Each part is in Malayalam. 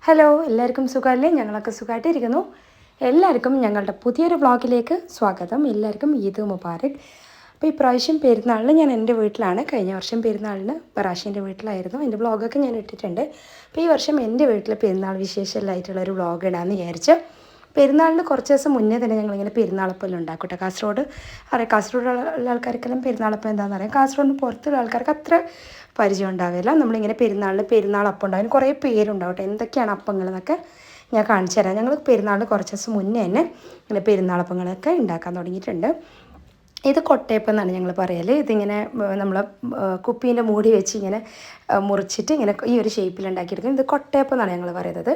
ഹലോ, എല്ലാവർക്കും സുഖമല്ലേ? ഞങ്ങളൊക്കെ സുഖമായിട്ടിരിക്കുന്നു. എല്ലാവർക്കും ഞങ്ങളുടെ പുതിയൊരു വ്ളോഗിലേക്ക് സ്വാഗതം. എല്ലാവർക്കും ഈദ് മുബാറക്. അപ്പോൾ ഇപ്രാവശ്യം പെരുന്നാളിന് ഞാൻ എൻ്റെ വീട്ടിലാണ്. കഴിഞ്ഞ വർഷം പെരുന്നാളിന് ബറാഷിൻ്റെ വീട്ടിലായിരുന്നു. എൻ്റെ വ്ളോഗൊക്കെ ഞാൻ ഇട്ടിട്ടുണ്ട്. അപ്പോൾ ഈ വർഷം എൻ്റെ വീട്ടിൽ പെരുന്നാൾ വിശേഷമായിട്ടുള്ളൊരു വ്ളോഗ് ഇടാമെന്ന് വിചാരിച്ചു. പെരുന്നാളിന് കുറച്ച് ദിവസം മുന്നേ തന്നെ ഞങ്ങളിങ്ങനെ പെരുന്നാളപ്പം ഉണ്ടാക്കും കേട്ടോ. കാസർഗോഡുള്ള ആൾക്കാർക്കെല്ലാം പെരുന്നാളപ്പം എന്താണെന്ന് അറിയാം. കാസർഗോഡിന് പുറത്തുള്ള ആൾക്കാർക്ക് അത്ര പരിചയം ഉണ്ടാവില്ല. നമ്മളിങ്ങനെ പെരുന്നാളപ്പം ഉണ്ടാകും. കുറേ പേരുണ്ടാവും കേട്ടോ. എന്തൊക്കെയാണ് അപ്പങ്ങൾ എന്നൊക്കെ ഞാൻ കാണിച്ചു തരാം. ഞങ്ങൾ പെരുന്നാളിന് കുറച്ച് ദിവസം മുന്നേ തന്നെ ഇങ്ങനെ പെരുന്നാളപ്പങ്ങളൊക്കെ ഉണ്ടാക്കാൻ തുടങ്ങിയിട്ടുണ്ട്. ഇത് കൊട്ടയപ്പം എന്നാണ് ഞങ്ങൾ പറയൽ. ഇതിങ്ങനെ നമ്മൾ കുപ്പീൻ്റെ മൂടി വെച്ച് ഇങ്ങനെ മുറിച്ചിട്ട് ഇങ്ങനെ ഈ ഒരു ഷേപ്പിൽ ഉണ്ടാക്കിയെടുക്കും. ഇത് കൊട്ടയപ്പം എന്നാണ് ഞങ്ങൾ പറയുന്നത്.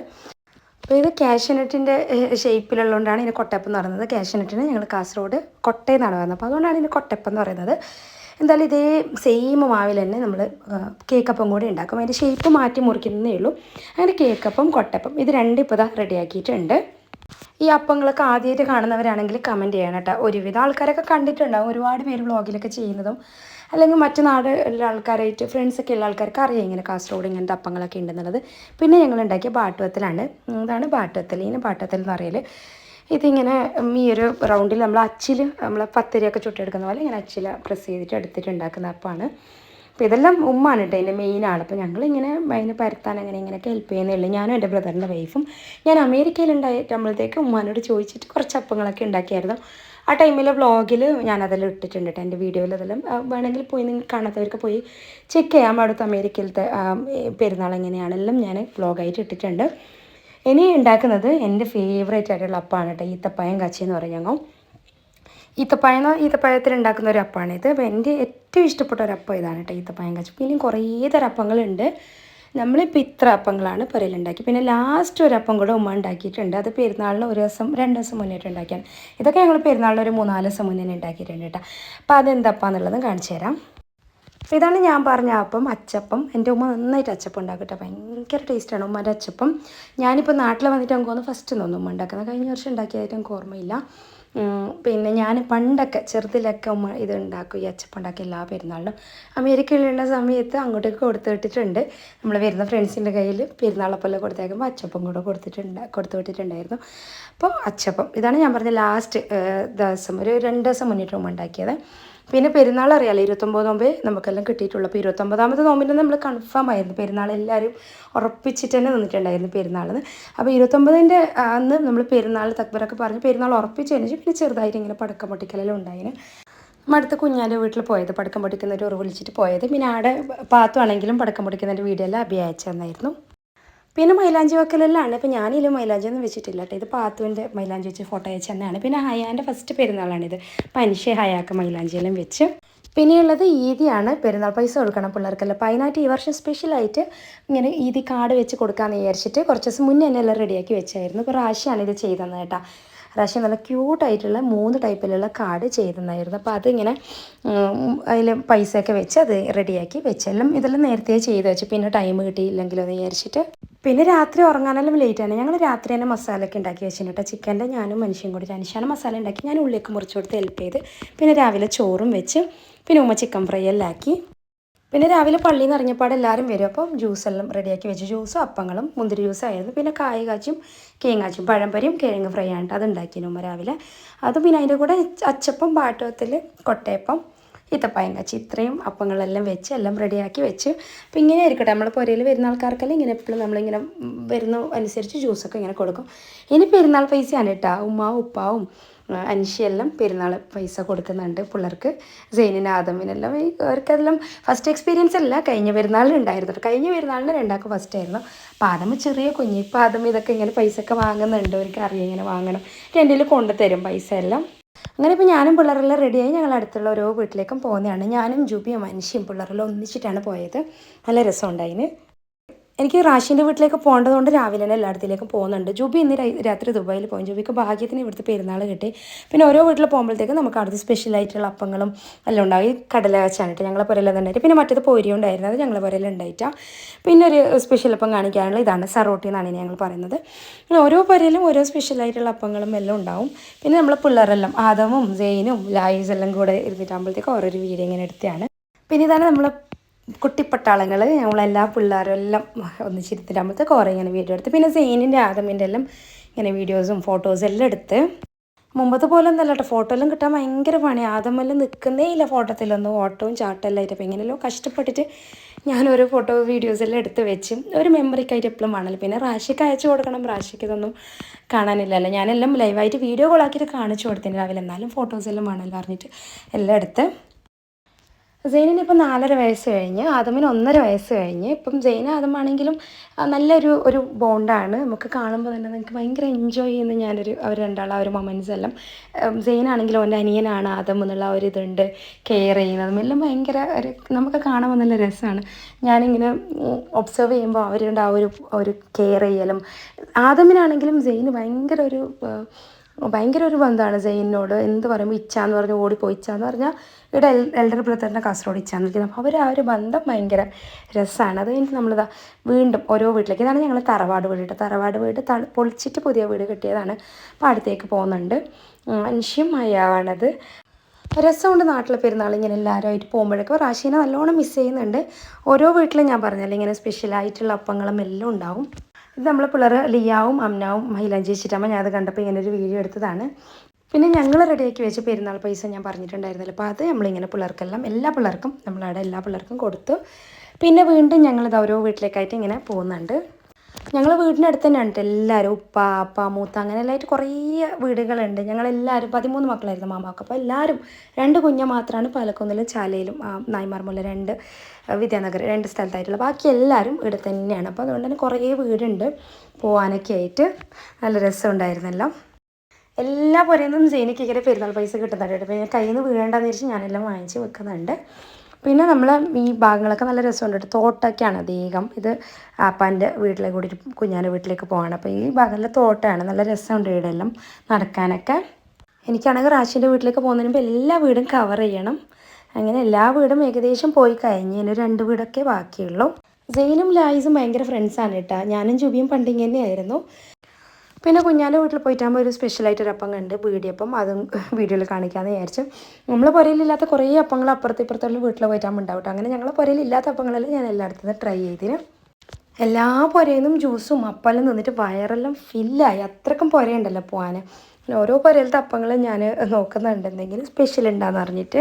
അപ്പോൾ ഇത് കാഷ്യനട്ടിൻ്റെ ഷേപ്പിലുള്ളതുകൊണ്ടാണ് ഇതിന് കൊട്ടയപ്പം എന്ന് പറയുന്നത്. കാഷ്യനട്ടിന് ഞങ്ങൾ കാസർഗോഡ് കൊട്ടയെന്നാണ് പറയുന്നത്. അപ്പോൾ അതുകൊണ്ടാണ് ഇതിന് കൊട്ടയപ്പം എന്ന് പറയുന്നത്. എന്തായാലും ഇതേ സെയിം മാവിൽ തന്നെ നമ്മൾ കേക്കപ്പം കൂടി ഉണ്ടാക്കും. അതിൻ്റെ ഷേപ്പ് മാറ്റി മുറിക്കുന്നതേ ഉള്ളൂ. അങ്ങനെ കേക്കപ്പം കൊട്ടപ്പം ഇത് രണ്ടും ഇപ്പോൾ റെഡിയാക്കിയിട്ടുണ്ട്. ഈ അപ്പങ്ങളൊക്കെ ആദ്യമായിട്ട് കാണുന്നവരാണെങ്കിൽ കമൻറ്റ് ചെയ്യണം കേട്ടോ. ഒരുവിധം ആൾക്കാരൊക്കെ കണ്ടിട്ടുണ്ടാവും. ഒരുപാട് പേര് വ്ളോഗിലൊക്കെ ചെയ്യുന്നതും അല്ലെങ്കിൽ മറ്റു നാടുള്ള ആൾക്കാരായിട്ട് ഫ്രണ്ട്സൊക്കെ ഉള്ള ആൾക്കാർക്ക് അറിയാം ഇങ്ങനെ കാസർഗോഡ് ഇങ്ങനത്തെ അപ്പങ്ങളൊക്കെ ഉണ്ടെന്നുള്ളത്. പിന്നെ ഞങ്ങൾ ഉണ്ടാക്കിയ ബാട്ടുവത്തലാണ്. ഇതാണ് ബാട്ടുവത്തൽ. ഇതിന് ബാട്ടുവത്തൽ എന്ന് പറയൽ. ഇതിങ്ങനെ ഈ ഒരു റൗണ്ടിൽ നമ്മൾ അച്ചിൽ നമ്മൾ പത്തിരിയൊക്കെ ചുട്ടെടുക്കുന്ന പോലെ ഇങ്ങനെ അച്ചിൽ പ്രസ് ചെയ്തിട്ട് എടുത്തിട്ട് ഉണ്ടാക്കുന്ന അപ്പമാണ്. അപ്പോൾ ഇതെല്ലാം ഉമ്മാണ് കേട്ടോ അതിൻ്റെ മെയിൻ ആൾ. അപ്പോൾ ഞങ്ങളിങ്ങനെ അതിന് പരത്താൻ അങ്ങനെ ഇങ്ങനെയൊക്കെ ഹെൽപ്പ് ചെയ്യുന്നേ. ഞാനും എൻ്റെ ബ്രദറിൻ്റെ വൈഫും ഞാൻ അമേരിക്കയിലുണ്ടായിട്ടുമ്പോഴത്തേക്ക് ഉമ്മാനോട് ചോദിച്ചിട്ട് കുറച്ച് അപ്പങ്ങളൊക്കെ ഉണ്ടാക്കിയായിരുന്നു. ആ ടൈമിൽ വ്ളോഗിൽ ഞാനതെല്ലാം ഇട്ടിട്ടുണ്ട് കേട്ടോ. എൻ്റെ വീഡിയോയിൽ അതെല്ലാം വേണമെങ്കിൽ പോയി നിങ്ങൾ കാണാത്തവർക്ക് പോയി ചെക്ക് ചെയ്യാം. അവിടുത്തെ അമേരിക്കയിലത്തെ പെരുന്നാൾ എങ്ങനെയാണെല്ലാം ഞാൻ വ്ളോഗായിട്ട് ഇട്ടിട്ടുണ്ട്. ഇനി ഉണ്ടാക്കുന്നത് എൻ്റെ ഫേവറേറ്റ് ആയിട്ടുള്ള അപ്പമാണ് കേട്ടോ. ഈത്തപ്പഴം കച്ചി എന്ന് പറയും ഞങ്ങൾ. ഈത്തപ്പഴത്തിൽ ഉണ്ടാക്കുന്ന ഒരു അപ്പമാണിത്. അപ്പോൾ എൻ്റെ ഏറ്റവും ഇഷ്ടപ്പെട്ട ഒരു അപ്പം ഇതാണ് കേട്ടോ, ഈത്തപ്പഴം കച്ചി. പിന്നെ കുറേ തരം അപ്പങ്ങളുണ്ട്. നമ്മളിപ്പോൾ ഇത്ര അപ്പങ്ങളാണ് പുരയിലുണ്ടാക്കി. പിന്നെ ലാസ്റ്റ് ഒരു അപ്പം കൂടെ ഉമ്മ ഉണ്ടാക്കിയിട്ടുണ്ട്. അത് പെരുന്നാളിന് 2 ദിവസം മുന്നേറ്റ് ഉണ്ടാക്കിയാണ്. ഇതൊക്കെ ഞങ്ങൾ പെരുന്നാളിന് ഒരു 3-4 ദിവസം മുന്നേ ഉണ്ടാക്കിയിട്ടുണ്ട് കേട്ടോ. അപ്പോൾ അതെന്താപ്പാന്നുള്ളതും കാണിച്ചു തരാം. അപ്പോൾ ഇതാണ് ഞാൻ പറഞ്ഞ അപ്പം, അച്ചപ്പം. എൻ്റെ ഉമ്മ നന്നായിട്ട് അച്ചപ്പം ഉണ്ടാക്കും കേട്ടോ. ഭയങ്കര ടേസ്റ്റാണ് ഉമ്മൻ്റെ അച്ചപ്പം. ഞാനിപ്പോൾ നാട്ടിൽ വന്നിട്ട് നമുക്ക് ഒന്ന് ഫസ്റ്റ് തോന്നും ഉമ്മ ഉണ്ടാക്കുന്നത്. കഴിഞ്ഞ വർഷം ഉണ്ടാക്കിയതായിട്ട് എനിക്ക് ഓർമ്മയില്ല. പിന്നെ ഞാൻ പണ്ടൊക്കെ ചെറുതിലൊക്കെ ഉമ്മ ഇത് ഉണ്ടാക്കും, ഈ അച്ചപ്പം ഉണ്ടാക്കി എല്ലാ പെരുന്നാളിനും. അമേരിക്കയിലുള്ള സമയത്ത് അങ്ങോട്ടേക്ക് കൊടുത്തു വിട്ടിട്ടുണ്ട്. നമ്മൾ വരുന്ന ഫ്രണ്ട്സിൻ്റെ കയ്യിൽ പെരുന്നാളപ്പെല്ലാം കൊടുത്തേക്കുമ്പോൾ അച്ചപ്പം കൂടെ കൊടുത്തു വിട്ടിട്ടുണ്ടായിരുന്നു. അപ്പോൾ അച്ചപ്പം ഇതാണ് ഞാൻ പറഞ്ഞ ലാസ്റ്റ് ദിവസം ഒരു 2 ദിവസം മുന്നിട്ട് ഉമ്മ ഉണ്ടാക്കിയത്. പിന്നെ പെരുന്നാൾ അറിയാമല്ലോ, 29 നോമ്പ് നമുക്കെല്ലാം കിട്ടിയിട്ടുള്ളൂ. അപ്പോൾ 29ാമത്തെ നോമ്പിന് നമ്മൾ കൺഫേം ആയിരുന്നു. പെരുന്നാൾ എല്ലാവരും ഉറപ്പിച്ചിട്ട് തന്നെ നിന്നിട്ടുണ്ടായിരുന്നു പെരുന്നാളിന്. അപ്പോൾ 29ൻ്റെ അന്ന് നമ്മൾ പെരുന്നാൾ തക്ബീറൊക്കെ പറഞ്ഞ് പെരുന്നാൾ ഉറപ്പിച്ചതിന് ശേഷം പിന്നെ ചെറുതായിട്ട് ഇങ്ങനെ പടക്കം പൊട്ടിക്കലെല്ലാം ഉണ്ടായിരുന്നു. അടുത്ത കുഞ്ഞാൻ്റെ വീട്ടിൽ പോയത്, പടക്കം പൊട്ടിക്കുന്നൊരു ഉറവ് വിളിച്ചിട്ട് പോയത്. പിന്നെ അവിടെ പാത്തുവാണെങ്കിലും പടക്കം പൊട്ടിക്കുന്നതിൻ്റെ വീഡിയോ എല്ലാം അയച്ചു തന്നായിരുന്നു. പിന്നെ മൈലാഞ്ചി വെക്കലെല്ലാം. ഇപ്പോൾ ഞാനിതിൽ മൈലാഞ്ചിയൊന്നും വെച്ചിട്ടില്ല കേട്ടോ. ഇത് പാത്തുവിൻ്റെ മൈലാഞ്ചി വെച്ച് ഫോട്ടോ അയച്ചു തന്നെയാണ്. പിന്നെ ഹയാൻ്റെ ഫസ്റ്റ് പെരുന്നാളാണിത്. അപ്പോൾ അനിഷ ഹയാക്ക് മൈലാഞ്ചിയെല്ലാം വെച്ച്. പിന്നെയുള്ളത് ഈദിയാണ്. പെരുന്നാൾ പൈസ കൊടുക്കണം പിള്ളേർക്കെല്ലാം. അപ്പോൾ അതിനായിട്ട് ഈ വർഷം സ്പെഷ്യലായിട്ട് ഇങ്ങനെ ഈദി കാർഡ് വെച്ച് കൊടുക്കാമെന്ന് വിചാരിച്ചിട്ട് കുറച്ച് ദിവസം മുന്നേ തന്നെ എല്ലാം റെഡിയാക്കി വെച്ചായിരുന്നു. ഇപ്പോൾ റാഷിയാണ് ഇത് ചെയ്തത് കേട്ടോ. റാഷി നല്ല ക്യൂട്ടായിട്ടുള്ള 3 ടൈപ്പിലുള്ള കാർഡ് ചെയ്തതായിരുന്നു. അപ്പോൾ അതിങ്ങനെ അതിൽ പൈസയൊക്കെ വെച്ച് അത് റെഡിയാക്കി വെച്ചെല്ലാം ഇതെല്ലാം നേരത്തെ ചെയ്ത് വെച്ചു. പിന്നെ ടൈം കിട്ടിയില്ലെങ്കിലോ എന്ന് വിചാരിച്ചിട്ട്. പിന്നെ രാത്രി ഉറങ്ങാനെല്ലാം ലേറ്റാണ്. ഞങ്ങൾ രാത്രി തന്നെ മസാലയൊക്കെ ഉണ്ടാക്കി വെച്ചിട്ടുണ്ട് കേട്ടോ. ചിക്കൻ്റെ ഞാനും മനുഷ്യൻ കൂടി അനിഷാണ് മസാല ഉണ്ടാക്കി. ഞാൻ ഉള്ളിലേക്ക് മുറിച്ച് കൊടുത്ത് ഹെൽപ്പ് ചെയ്ത്. പിന്നെ രാവിലെ ചോറും വെച്ച് പിന്നെ ഉമ്മ ചിക്കൻ ഫ്രൈ എല്ലാം ആക്കി. പിന്നെ രാവിലെ പള്ളിയിൽ നിന്ന് ഇറങ്ങിയപ്പാട് എല്ലാവരും വരും. അപ്പം ജ്യൂസെല്ലാം റെഡിയാക്കി വെച്ച് ജ്യൂസും അപ്പങ്ങളും മുന്തിരി ജ്യൂസായിരുന്നു. പിന്നെ കായ് കാച്ചും കേങ്ങാച്ചും പഴംപൊരിയും കിഴങ്ങ് ഫ്രൈ ആണ് അത് ഉണ്ടാക്കിയിരുന്നു ഉമ്മ രാവിലെ. അതും പിന്നെ അതിൻ്റെ കൂടെ അച്ചപ്പം, പാട്ടുവത്തിൽ, കൊട്ടയപ്പം, ഈത്തപ്പഴം കച്ചി ഇത്രയും അപ്പങ്ങളെല്ലാം വെച്ച് എല്ലാം റെഡിയാക്കി വെച്ച്. അപ്പോൾ ഇങ്ങനെ ആയിരിക്കട്ടെ നമ്മൾ പുരയിൽ വരുന്ന ആൾക്കാർക്കെല്ലാം ഇങ്ങനെ എപ്പോഴും നമ്മളിങ്ങനെ വരുന്ന അനുസരിച്ച് ജ്യൂസൊക്കെ ഇങ്ങനെ കൊടുക്കും. ഇനി പെരുന്നാൾ പൈസയാണ് കേട്ടോ. ഉമ്മാവും ഉപ്പാവും അനിഷയെല്ലാം പെരുന്നാൾ പൈസ കൊടുക്കുന്നുണ്ട് പിള്ളേർക്ക്. സൈനിന് ആദമിനെല്ലാം അവർക്കെല്ലാം ഫസ്റ്റ് എക്സ്പീരിയൻസ് അല്ല, കഴിഞ്ഞ പെരുന്നാളിനുണ്ടായിരുന്നു. കഴിഞ്ഞ പെരുന്നാളിന് 2 ഫസ്റ്റ് ആയിരുന്നു. അപ്പോൾ ആദം ചെറിയ കുഞ്ഞ്. ഇപ്പോൾ ആദം ഇതൊക്കെ ഇങ്ങനെ പൈസ ഒക്കെ വാങ്ങുന്നുണ്ട്. അവർക്ക് അറിയാം ഇങ്ങനെ വാങ്ങണം. എൻ്റെ കൊണ്ടുതരും പൈസ എല്ലാം. അങ്ങനെ ഇപ്പോൾ ഞാനും പിള്ളേരെല്ലാം റെഡിയായി ഞങ്ങൾ അടുത്തുള്ള ഓരോ വീട്ടിലേക്കും പോകുന്നതാണ്. ഞാനും ജുബിയും മനുഷ്യയും പിള്ളേരെല്ലാം ഒന്നിച്ചിട്ടാണ് പോയത്. നല്ല രസമുണ്ടായിന്. എനിക്ക് റാഷിൻ്റെ വീട്ടിലേക്ക് പോകേണ്ടതുകൊണ്ട് രാവിലെ തന്നെ എല്ലായിടത്തിലേക്കും പോകുന്നുണ്ട്. ജുബി ഇന്ന് രാത്രി ദുബായിൽ പോകും. ജുബിക്ക് ഭാഗ്യത്തിന് ഇവിടുത്തെ പെരുന്നാൾ കിട്ടി. പിന്നെ ഓരോ വീട്ടിൽ പോകുമ്പോഴത്തേക്കും നമുക്ക് അവിടുത്തെ സ്പെഷ്യലായിട്ടുള്ള അപ്പങ്ങളും എല്ലാം ഉണ്ടാവും. ഈ കടല വെച്ചാണിട്ട് ഞങ്ങളെ പുരയിൽ ഉണ്ടായിട്ട്. പിന്നെ മറ്റേത് പൊരി ഉണ്ടായിരുന്നത് ഞങ്ങളെ പുരയിൽ ഉണ്ടായിട്ടാണ്. പിന്നെ ഒരു സ്പെഷ്യൽ അപ്പം കാണിക്കാനുള്ള ഇതാണ് സറോട്ടി എന്നാണ് ഞങ്ങൾ പറയുന്നത്. പിന്നെ ഓരോ പുരയിലും ഓരോ സ്പെഷ്യലായിട്ടുള്ള അപ്പങ്ങളും എല്ലാം ഉണ്ടാവും. പിന്നെ നമ്മൾ പിള്ളേരെല്ലാം ആദമും സെയിനും ലായിസ് എല്ലാം കൂടെ ഇരുന്നിട്ടാകുമ്പോഴത്തേക്കും ഓരോരു വീഡിയോ ഇങ്ങനെ എടുത്തതാണ്. പിന്നെ ഇതാണ് നമ്മൾ കുട്ടിപ്പട്ടാളങ്ങൾ ഞങ്ങളെല്ലാ പിള്ളേരും എല്ലാം ഒന്നിച്ചിരുത്തിട്ടാകുമ്പോഴത്തെ കുറേ ഇങ്ങനെ വീഡിയോ എടുത്ത് പിന്നെ സെയിനിൻ്റെ ആദമിൻ്റെ എല്ലാം ഇങ്ങനെ വീഡിയോസും ഫോട്ടോസും എല്ലാം എടുത്ത് മുമ്പത്തെ പോലെ ഒന്നല്ല കേട്ടോ ഫോട്ടോ എല്ലാം കിട്ടാൻ ഭയങ്കര പണി ആദമെല്ലാം നിൽക്കുന്നേ ഇല്ല ഫോട്ടോത്തിലൊന്നും ഓട്ടവും ചാട്ടെല്ലാം ആയിട്ട് അപ്പോൾ ഇങ്ങനെയല്ലോ കഷ്ടപ്പെട്ടിട്ട് ഞാനോരോ ഫോട്ടോ വീഡിയോസ് എല്ലാം എടുത്ത് വെച്ച് ഒരു മെമ്മറിക്കായിട്ട് എപ്പോഴും വേണമല്ലോ പിന്നെ റാഷിക്ക് അയച്ചു കൊടുക്കണം റാഷിക്ക് ഇതൊന്നും കാണാനില്ലല്ലോ ഞാനെല്ലാം ലൈവായിട്ട് വീഡിയോ കോളാക്കിയിട്ട് കാണിച്ചു കൊടുത്തിന് രാവിലെ എന്നാലും ഫോട്ടോസ് എല്ലാം വേണമല്ലോ അറിഞ്ഞിട്ട് എല്ലാം എടുത്ത് സെയിനിന് ഇപ്പം 4.5 വയസ്സ് കഴിഞ്ഞ് ആദമിന് 1.5 വയസ്സ് കഴിഞ്ഞ് ഇപ്പം സെയിൻ ആദമാണെങ്കിലും നല്ലൊരു ബോണ്ടാണ് നമുക്ക് കാണുമ്പോൾ തന്നെ നമുക്ക് ഭയങ്കര എൻജോയ് ചെയ്യുന്ന അവർ രണ്ടാളും ആ ഒരു മൊമെൻറ്റ്സ് എല്ലാം സെയിനാണെങ്കിലും അവൻ്റെ അനിയനാണ് ആദം എന്നുള്ള ഒരു ഇതുണ്ട് കെയർ ചെയ്യുന്നതും എല്ലാം ഭയങ്കര നമുക്ക് കാണുമ്പോൾ നല്ല രസമാണ് ഞാനിങ്ങനെ ഒബ്സർവ് ചെയ്യുമ്പോൾ അവരുടെ ആ ഒരു കെയർ ചെയ്യലും ആദമിനാണെങ്കിലും സെയിന് ഭയങ്കര ഒരു ബന്ധമാണ് സെയിനോട് എന്ത് പറയുമ്പോൾ ഇച്ചാന്ന് പറഞ്ഞ് ഓടിപ്പോയി ഇച്ചാന്ന് പറഞ്ഞാൽ ഇവിടെ എൽഡർ ബ്രദറിൻ്റെ കാസർഗോഡ് ഇച്ചാന്ന് വിളിക്കുന്നത് അപ്പോൾ ആ ഒരു ബന്ധം ഭയങ്കര രസമാണ് അത് കഴിഞ്ഞിട്ട് നമ്മളിതാ വീണ്ടും ഓരോ വീട്ടിലേക്ക് ഇതാണ് ഞങ്ങൾ തറവാട് വീട് പൊളിച്ചിട്ട് പുതിയ വീട് കിട്ടിയതാണ് അപ്പോൾ അടുത്തേക്ക് പോകുന്നുണ്ട് മനുഷ്യമായാണത് രസമുണ്ട് നാട്ടിലെ പെരുന്നാൾ ഇങ്ങനെ എല്ലാവരുമായിട്ട് പോകുമ്പോഴേക്കും റാഷീനെ നല്ലോണം മിസ് ചെയ്യുന്നുണ്ട് ഓരോ വീട്ടിലും ഞാൻ പറഞ്ഞല്ലോ ഇങ്ങനെ സ്പെഷ്യലായിട്ടുള്ള അപ്പങ്ങളും എല്ലാം ഉണ്ടാവും ഇത് നമ്മളെ പിള്ളേർ ലിയാവും അമ്നാവും മൈലാഞ്ചി വെച്ചിട്ടാകുമ്പോൾ ഞാൻ അത് കണ്ടപ്പോൾ ഇങ്ങനെ ഒരു വീഡിയോ എടുത്തതാണ് പിന്നെ ഞങ്ങൾ റെഡിയാക്കി വെച്ച പെരുന്നാൾ പൈസ ഞാൻ പറഞ്ഞിട്ടുണ്ടായിരുന്നല്ലോ അപ്പോൾ അത് നമ്മളിങ്ങനെ പിള്ളേർക്കെല്ലാം എല്ലാ പിള്ളേർക്കും നമ്മളവിടെ എല്ലാ പിള്ളേർക്കും കൊടുത്തു പിന്നെ വീണ്ടും ഞങ്ങളിത് ഓരോ വീട്ടിലേക്കായിട്ട് ഇങ്ങനെ പോകുന്നുണ്ട് ഞങ്ങൾ വീടിനടുത്ത് തന്നെയാണ് കേട്ടോ എല്ലാവരും ഉപ്പ അപ്പ മൂത്ത അങ്ങനെ എല്ലായിട്ട് കുറേ വീടുകളുണ്ട് ഞങ്ങളെല്ലാവരും 13 മക്കളായിരുന്നു മാമാക്ക് അപ്പോൾ എല്ലാവരും 2 കുഞ്ഞ് മാത്രമാണ് പാലക്കുന്നിലും ചാലയിലും നായ്മാർമുല്ല 2 വിദ്യാനഗർ 2 സ്ഥലത്തായിട്ടുള്ള ബാക്കി എല്ലാവരും ഇവിടെ തന്നെയാണ് അപ്പോൾ അതുകൊണ്ട് തന്നെ കുറേ വീടുണ്ട് പോകാനൊക്കെ ആയിട്ട് നല്ല രസമുണ്ടായിരുന്നല്ലോ എല്ലാ പുരയിലും സേനയ്ക്ക് ഇങ്ങനെ പെരുന്നാൾ പൈസ കിട്ടുന്നുണ്ട് അപ്പോൾ ഞാൻ കയ്യിൽ നിന്ന് വീഴേണ്ടെന്ന് വെച്ച് ഞാനെല്ലാം വാങ്ങിച്ച് വെക്കുന്നുണ്ട് പിന്നെ നമ്മൾ ഈ ഭാഗങ്ങളൊക്കെ നല്ല രസമുണ്ട് കേട്ടോ തോട്ടമൊക്കെയാണ് അധികം ഇത് ആപ്പാൻ്റെ വീട്ടിലേക്ക് കൂടി കുഞ്ഞാൻ്റെ വീട്ടിലേക്ക് പോവാണ് അപ്പോൾ ഈ ഭാഗങ്ങളിലെ തോട്ടമാണ് നല്ല രസമുണ്ട് ഇവിടെ എല്ലാം നടക്കാനൊക്കെ എനിക്കാണെങ്കിൽ റാഷിൻ്റെ വീട്ടിലേക്ക് പോകുന്നതിന് മുമ്പ് എല്ലാ വീടും കവർ ചെയ്യണം അങ്ങനെ എല്ലാ വീടും ഏകദേശം പോയി കഴിഞ്ഞ് ഇനി 2 വീടൊക്കെ ബാക്കിയുള്ളൂ സെയിനും ലായിസും ഭയങ്കര ഫ്രണ്ട്സാണ് കേട്ടോ ഞാനും ജുബിയും പണ്ടിങ് തന്നെയായിരുന്നു പിന്നെ കുഞ്ഞാൻ്റെ വീട്ടിൽ പോയിട്ടാകുമ്പോൾ ഒരു സ്പെഷ്യലായിട്ടൊരു അപ്പം കണ്ട് പീടിയപ്പം അതും വീഡിയോയിൽ കാണിക്കാമെന്ന് വിചാരിച്ചു നമ്മൾ പുരയിലില്ലാത്ത കുറേ അപ്പങ്ങൾ ഇപ്പുറത്തുള്ള വീട്ടിൽ പോയിട്ടാകുമ്പോൾ ഉണ്ടാവും അങ്ങനെ ഞങ്ങൾ പുരയിലില്ലാത്ത അപ്പങ്ങളെല്ലാം ഞാൻ എല്ലായിടത്തുനിന്ന് ട്രൈ ചെയ്തിന് എല്ലാ പുരയിൽ നിന്നും ജ്യൂസും അപ്പെല്ലാം നിന്നിട്ട് വയറെല്ലാം ഫില്ലായി അത്രക്കും പുരയുണ്ടല്ലോ പോകാൻ ഓരോ പുരയിലത്തെ അപ്പങ്ങളും ഞാൻ നോക്കുന്നുണ്ട് എന്തെങ്കിലും സ്പെഷ്യൽ ഉണ്ടാകുന്ന അറിഞ്ഞിട്ട്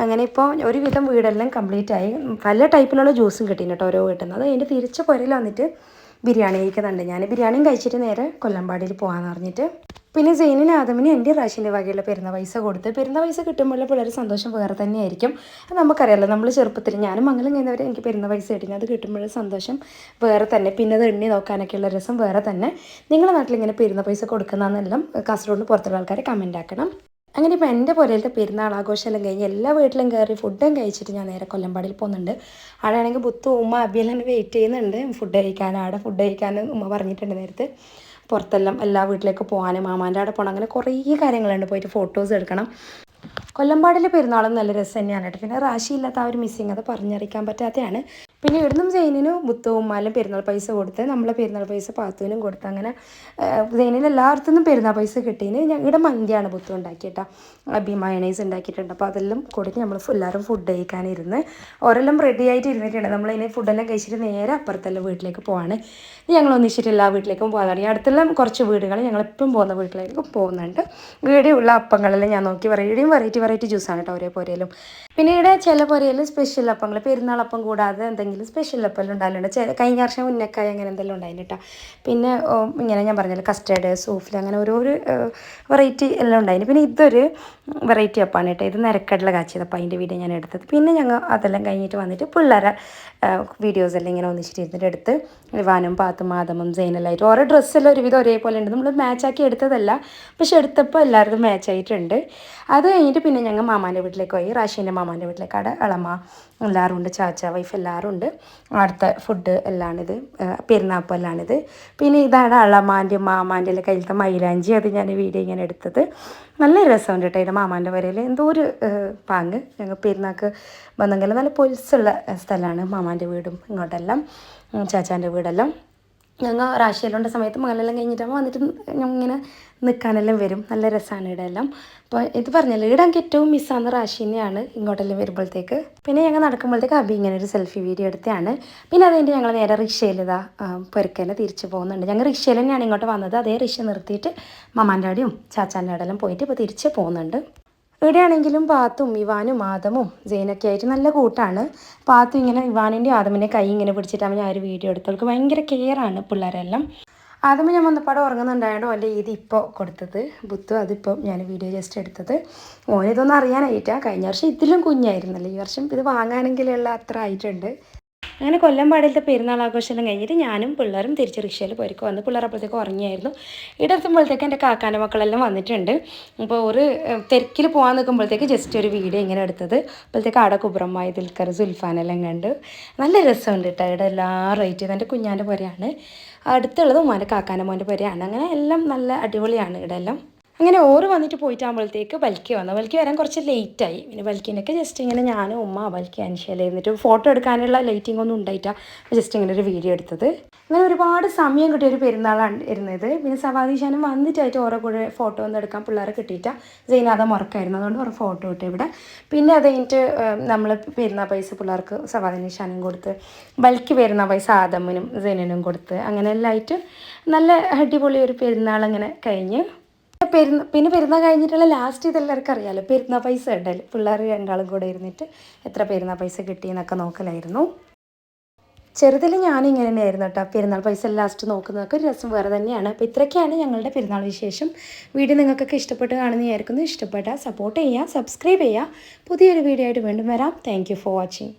അങ്ങനെ ഇപ്പോൾ ഒരുവിധം വീടെല്ലാം കംപ്ലീറ്റ് ആയി പല ടൈപ്പിലുള്ള ജ്യൂസും കിട്ടിയിട്ടുണ്ട് കേട്ടോ ഓരോ വീട്ടിൽ നിന്ന് അത് അതിൻ്റെ തിരിച്ച് പുരയിൽ വന്നിട്ട് ബിരിയാണി കഴിക്കുന്നുണ്ട് ഞാൻ ബിരിയാണിയും കഴിച്ചിട്ട് നേരെ കൊല്ലമ്പാടിയിൽ പോകാമെന്ന് പറഞ്ഞിട്ട് പിന്നെ സെയിനിന് ആദമിന് എൻ്റെ റാഷിൻ്റെ വകയുള്ള പെരുന്ന പൈസ കൊടുത്ത് പെരുന്ന പൈസ കിട്ടുമ്പോൾ പിള്ളേർ സന്തോഷം വേറെ തന്നെയായിരിക്കും അത് നമുക്കറിയാമല്ലോ നമ്മൾ ചെറുപ്പത്തിൽ ഞാനും മംഗലം കഴിഞ്ഞവരെ എനിക്ക് പെരുന്ന പൈസ കിട്ടി അത് കിട്ടുമ്പോൾ സന്തോഷം വേറെ തന്നെ പിന്നെ അത് എണ്ണി നോക്കാനൊക്കെയുള്ള രസം വേറെ തന്നെ നിങ്ങളുടെ നാട്ടിൽ ഇങ്ങനെ പെരുന്ന പൈസ കൊടുക്കുന്നതെന്നെല്ലാം കാസർഗോഡ് പുറത്തുള്ള ആൾക്കാർ കമൻ്റ് ആക്കണം അങ്ങനെ ഇപ്പോൾ എൻ്റെ പോലത്തെ പെരുന്നാൾ ആഘോഷമെല്ലാം കഴിഞ്ഞ് എല്ലാ വീട്ടിലും കയറി ഫുഡും കഴിച്ചിട്ട് ഞാൻ നേരെ കൊല്ലമ്പാടിയിൽ പോകുന്നുണ്ട് ആടെയാണെങ്കിൽ ബുത്തു ഉമ്മ അബിയെല്ലാം വെയിറ്റ് ചെയ്യുന്നുണ്ട് ഫുഡ് കഴിക്കാനും ഉമ്മ പറഞ്ഞിട്ടുണ്ട് നേരത്തെ പുറത്തെല്ലാം എല്ലാ വീട്ടിലേക്ക് പോകാനും മാമാൻ്റെ അവിടെ പോകണം അങ്ങനെ കുറേ കാര്യങ്ങളുണ്ട് പോയിട്ട് ഫോട്ടോസ് എടുക്കണം കൊല്ലമ്പാടിലെ പെരുന്നാളും നല്ല രസം തന്നെയാണ് കേട്ടോ പിന്നെ റാശിയില്ലാത്ത ആ ഒരു മിസ്സിങ് അത് പറഞ്ഞറിയിക്കാൻ പറ്റാത്തതാണ് പിന്നെ ഇവിടുന്നും സെയിനിനും മുത്തുവുമ്മാലും പെരുന്നാൾ പൈസ കൊടുത്ത് നമ്മളെ പെരുന്നാൾ പൈസ പാത്തുവിനും കൊടുത്ത് അങ്ങനെ സെയിനിന് എല്ലായിടത്തുനിന്നും പെരുന്നാൾ പൈസ കിട്ടിയതിന് ഞങ്ങളുടെ മന്തിയാണ് ബുത്തു ഉണ്ടാക്കിയിട്ടാ അബി മയണൈസ് ഉണ്ടാക്കിയിട്ടുണ്ട് അപ്പോൾ അതെല്ലാം കൊടുത്ത് നമ്മൾ എല്ലാവരും ഫുഡ് കഴിക്കാനിരുന്ന് ഓരെല്ലാം റെഡി ആയിട്ട് ഇരുന്നിട്ടുണ്ട് നമ്മളതിന് ഫുഡെല്ലാം കഴിച്ചിട്ട് നേരെ അപ്പുറത്തെല്ലാം വീട്ടിലേക്ക് പോവാണ് ഞങ്ങൾ ഒന്നിച്ചിട്ട് എല്ലാ വീട്ടിലേക്കും പോകാൻ തുടങ്ങി അടുത്തെല്ലാം കുറച്ച് വീടുകൾ ഞങ്ങളെപ്പോഴും പോകുന്ന വീട്ടിലേക്കും പോകുന്നുണ്ട് ഇവിടെയുള്ള അപ്പങ്ങളെല്ലാം ഞാൻ നോക്കി ഇവിടെയും വെറൈറ്റി ജ്യൂസാണ് കേട്ടോ ഓരോ പുരയിലും പിന്നെ ഇവിടെ ചില പുരയിലും സ്പെഷ്യൽ അപ്പങ്ങൾ പെരുന്നാളപ്പം കൂടാതെ എന്തെങ്കിലും സ്പെഷ്യൽ അപ്പം ഉണ്ടാകലുണ്ട് കഴിഞ്ഞ വർഷം ഉന്നക്കായ അങ്ങനെ എന്തെല്ലാം ഉണ്ടായിരുന്നു കേട്ടോ പിന്നെ ഇങ്ങനെ ഞാൻ പറഞ്ഞല്ലോ കസ്റ്റേർഡ് സൂഫിൽ അങ്ങനെ ഓരോരോ വെറൈറ്റി എല്ലാം ഉണ്ടായിരുന്നു പിന്നെ ഇതൊരു വെറൈറ്റി അപ്പാണ് കേട്ടോ ഇത് നിരക്കടല കാച്ചിയത് അപ്പോൾ അതിൻ്റെ വീഡിയോ ഞാൻ എടുത്തത് പിന്നെ ഞങ്ങൾ അതെല്ലാം കഴിഞ്ഞിട്ട് വന്നിട്ട് പിള്ളേരെ വീഡിയോസ് എല്ലാം ഇങ്ങനെ ഒന്നിച്ചിട്ട് എടുത്ത് വാനും പാത്തും ആദമും സൈനലായിട്ട് ഓരോ ഡ്രസ്സെല്ലാം ഒരുവിധം ഒരേപോലെ ഉണ്ട് നമ്മൾ മാച്ചാക്കി എടുത്തതല്ല പക്ഷെ എടുത്തപ്പോൾ എല്ലാവർക്കും മാച്ചായിട്ടുണ്ട് അത് കഴിഞ്ഞിട്ട് പിന്നെ ഞങ്ങൾ മാമാൻ്റെ വീട്ടിലേക്ക് പോയി റാഷീൻ്റെ മാമാൻ്റെ വീട്ടിലേക്ക് അവിടെ അളമ എല്ലാവരും ഉണ്ട് ചാച്ച വൈഫ് എല്ലാവരും ഉണ്ട് അടുത്ത ഫുഡ് എല്ലാണിത് പെരുന്നാപ്പം എല്ലാണിത് പിന്നെ ഇതാണ് അളമാൻ്റെയും മാമാൻ്റെ എല്ലാം കയ്യിലത്തെ മൈലാഞ്ചി അത് ഞാൻ വീഡിയോ ഇങ്ങനെ എടുത്തത് നല്ല രസമുണ്ട് കേട്ടോ ഇതിൻ്റെ മാമാൻ്റെ വരയിൽ എന്തോ ഒരു പാങ്ക് ഞങ്ങൾ പെരുന്നാൾക്ക് വന്നെങ്കിൽ നല്ല പൊലിച്ചുള്ള സ്ഥലമാണ് മാമാൻ്റെ വീടും ഇങ്ങോട്ടെല്ലാം ചാച്ചാൻ്റെ വീടെല്ലാം ഞങ്ങൾ റാശിയിലുണ്ട സമയത്ത് മകളെല്ലാം കഴിഞ്ഞിട്ടാകുമ്പോൾ വന്നിട്ട് ഇങ്ങനെ നിൽക്കാനെല്ലാം വരും. നല്ല രസമാണ് ഇവിടെ എല്ലാം. അപ്പോൾ ഇത് പറഞ്ഞല്ലോ, ഇവിടെ എനിക്ക് ഏറ്റവും മിസ്സാകുന്ന റാശീനെയാണ് ഇങ്ങോട്ടെല്ലാം വരുമ്പോഴത്തേക്ക്. പിന്നെ ഞങ്ങൾ നടക്കുമ്പോഴത്തേക്ക് അബി ഇങ്ങനെ ഒരു സെൽഫി വീഡിയോ എടുത്തതാണ്. പിന്നെ അതുകഴിഞ്ഞ് ഞങ്ങൾ നേരെ റിക്ഷയിൽ പെരുക്കനെ തിരിച്ച് പോകുന്നുണ്ട്. ഞങ്ങൾ റിക്ഷയിൽ തന്നെയാണ് ഇങ്ങോട്ട് വന്നത്. അതേ റിക്ഷ നിർത്തിയിട്ട് മമ്മാൻ്റെ അവിടെയും ചാച്ചാൻ്റെ അവിടെയെല്ലാം പോയിട്ട് ഇപ്പോൾ തിരിച്ച് പോകുന്നുണ്ട്. ഇവിടെയാണെങ്കിലും പാത്തും ഇവാനും ആദമും സൈനൊക്കെ ആയിട്ട് നല്ല കൂട്ടാണ്. പാത്തു ഇങ്ങനെ ഇവാനിൻ്റെ ആദമിൻ്റെ കൈ ഇങ്ങനെ പിടിച്ചിട്ടാകുമ്പോൾ ഞാൻ ഒരു വീഡിയോ എടുത്തു. അവൾക്ക് ഭയങ്കര കെയറാണ് പിള്ളേരെല്ലാം. ആദ്യമേ ഞാൻ വന്നപ്പാടെ ഉറങ്ങുന്നുണ്ടായതോ എൻ്റെ ഇത് ഇപ്പോൾ കൊടുത്തത് ബുദ്ധു. അതിപ്പോൾ ഞാൻ വീഡിയോ ജസ്റ്റ് എടുത്തത്. ഓനിതൊന്നും അറിയാനായിട്ടാണ്. കഴിഞ്ഞ വർഷം ഇതിലും കുഞ്ഞായിരുന്നല്ലോ, ഈ വർഷം ഇത് വാങ്ങാനെങ്കിലുള്ള അത്ര ആയിട്ടുണ്ട്. അങ്ങനെ കൊല്ലംപാടിലത്തെ പെരുന്നാൾ ആഘോഷമെല്ലാം കഴിഞ്ഞിട്ട് ഞാനും പിള്ളേരും തിരിച്ച് റിക്ഷയിൽ പോയിരിക്കും വന്ന്. പിള്ളേർ അപ്പോഴത്തേക്ക് ഉറങ്ങിയായിരുന്നു. ഇവിടെ എത്തുമ്പോഴത്തേക്ക് എൻ്റെ കാക്കാൻ്റെ മക്കളെല്ലാം വന്നിട്ടുണ്ട്. അപ്പോൾ ഒരു തിരക്കിൽ പോകാൻ നിൽക്കുമ്പോഴത്തേക്ക് ജസ്റ്റ് ഒരു വീഡിയോ ഇങ്ങനെ എടുത്തത്. അപ്പോഴത്തേക്ക് അവിടെ കുബ്രമ്മായി ദിൽക്കർ സുൽഫാനെല്ലാം കണ്ട് നല്ല രസമുണ്ട് കേട്ടോ. ഇവിടെ എല്ലാം റേറ്റ് ചെയ്ത് എൻ്റെ കുഞ്ഞാൻ്റെ പുരയാണ്. അടുത്തുള്ളത് ഉമ്മാൻ്റെ കാക്കാൻ്റെ മോൻ്റെ പുരയാണ്. അങ്ങനെ എല്ലാം നല്ല അടിപൊളിയാണ് ഇവിടെ എല്ലാം. അങ്ങനെ ഓറ് വന്നിട്ട് പോയിട്ടാകുമ്പോഴത്തേക്ക് ബൽക്കി വന്നു. ബൽക്കി വരാൻ കുറച്ച് ലേറ്റായി. പിന്നെ ബൽക്കിനൊക്കെ ജസ്റ്റ് ഇങ്ങനെ ഞാനും ഉമ്മ ബൽക്കി അൻഷയിൽ ഇരുന്നിട്ട് ഫോട്ടോ എടുക്കാനുള്ള ലൈറ്റിംഗ് ഒന്നും ഉണ്ടായിട്ടാണ് ജസ്റ്റ് ഇങ്ങനെ ഒരു വീഡിയോ എടുത്തത്. അങ്ങനെ ഒരുപാട് സമയം കിട്ടിയൊരു പെരുന്നാളാണ് ഇരുന്നത്. പിന്നെ സവാദീശാനും വന്നിട്ടായിട്ട് ഓരോ കൂടെ ഫോട്ടോ ഒന്നും എടുക്കാൻ പിള്ളേരെ കിട്ടിയിട്ടാണ്. ജൈനാഥ മുറക്കായിരുന്നു, അതുകൊണ്ട് ഓരോ ഫോട്ടോ ഇട്ട് ഇവിടെ. പിന്നെ അത് കഴിഞ്ഞിട്ട് നമ്മൾ പെരുന്നാൾ പൈസ പിള്ളേർക്ക് സവാദീശാനും കൊടുത്ത്, ബൽക്കി പെരുന്നാൾ പൈസ ആദമിനും സൈനനും കൊടുത്ത്, അങ്ങനെ എല്ലാം ആയിട്ട് നല്ല അടിപൊളി ഒരു പെരുന്നാൾ അങ്ങനെ കഴിഞ്ഞ്. പിന്നെ പെരുന്നാൾ കഴിഞ്ഞിട്ടുള്ള ലാസ്റ്റ് ഇതെല്ലാവർക്കും അറിയാമല്ലോ, പെരുന്നാൾ പൈസ ഉണ്ടല്ലോ. പിള്ളേർ രണ്ടാളും കൂടെ ഇരുന്നിട്ട് എത്ര പെരുന്നാൾ പൈസ കിട്ടിയെന്നൊക്കെ നോക്കലായിരുന്നു. ചെറുതിൽ ഞാനിങ്ങനെ തന്നെയായിരുന്നു കേട്ടോ. പെരുന്നാൾ പൈസ ലാസ്റ്റ് നോക്കുന്നതൊക്കെ ഒരു രസം വേറെ തന്നെയാണ്. അപ്പോൾ ഇത്രയൊക്കെയാണ് ഞങ്ങളുടെ പെരുന്നാൾ വിശേഷം. വീഡിയോ നിങ്ങൾക്കൊക്കെ ഇഷ്ടപ്പെട്ട് കാണുന്നതായിരിക്കുന്നു. ഇഷ്ടപ്പെട്ടാൽ സപ്പോർട്ട് ചെയ്യുക, സബ്സ്ക്രൈബ് ചെയ്യുക. പുതിയൊരു വീഡിയോ ആയിട്ട് വീണ്ടും വരാം. Thank you for watching.